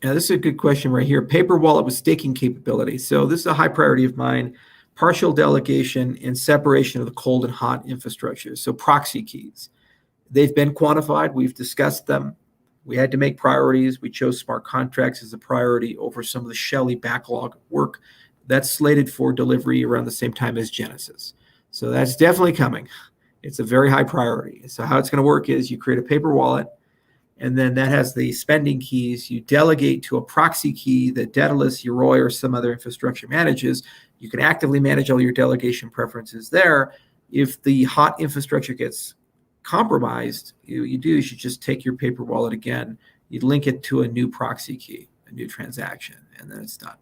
Now, this is a good question right here. Paper wallet with staking capability. So this is a high priority of mine. Partial delegation and separation of the cold and hot infrastructure. So proxy keys. They've been quantified. We've discussed them. We had to make priorities. We chose smart contracts as a priority over some of the Shelley backlog work that's slated for delivery around the same time as Genesis. So that's definitely coming. It's a very high priority. So how it's going to work is you create a paper wallet, and then that has the spending keys. You delegate to a proxy key that Daedalus, Yoroi, or some other infrastructure manages. You can actively manage all your delegation preferences there. If the hot infrastructure gets compromised, you just take your paper wallet again, you link it to a new proxy key, a new transaction, and then it's done.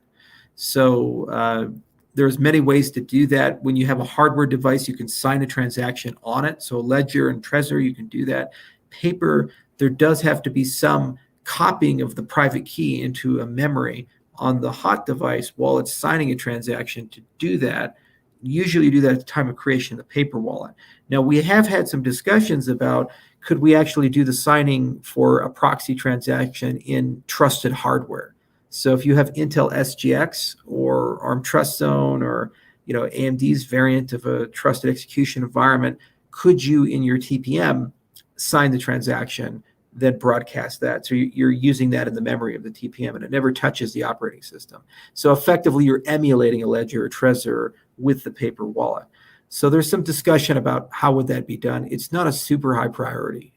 So there's many ways to do that. When you have a hardware device, you can sign a transaction on it. So Ledger and Trezor, you can do that. Paper, there does have to be some copying of the private key into a memory on the hot device while it's signing a transaction. To do that, usually you do that at the time of creation of the paper wallet. Now, we have had some discussions about, could we actually do the signing for a proxy transaction in trusted hardware? So if you have Intel SGX or ARM Trust Zone or AMD's variant of a trusted execution environment, could you in your TPM sign the transaction, then broadcast that? So you're using that in the memory of the TPM, and it never touches the operating system. So effectively, you're emulating a Ledger or Trezor with the paper wallet. So there's some discussion about how would that be done. It's not a super high priority.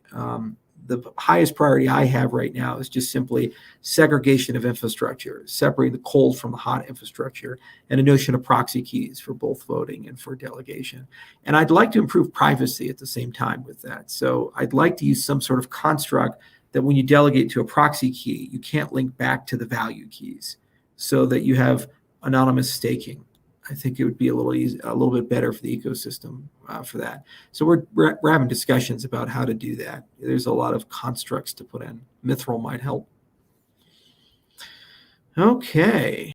The highest priority I have right now is just simply segregation of infrastructure, separating the cold from the hot infrastructure, and a notion of proxy keys for both voting and for delegation. And I'd like to improve privacy at the same time with that. So I'd like to use some sort of construct that when you delegate to a proxy key, you can't link back to the value keys, so that you have anonymous staking. I think it would be a little bit better for the ecosystem for that. So we're having discussions about how to do that. There's a lot of constructs to put in. Mithril might help. Okay.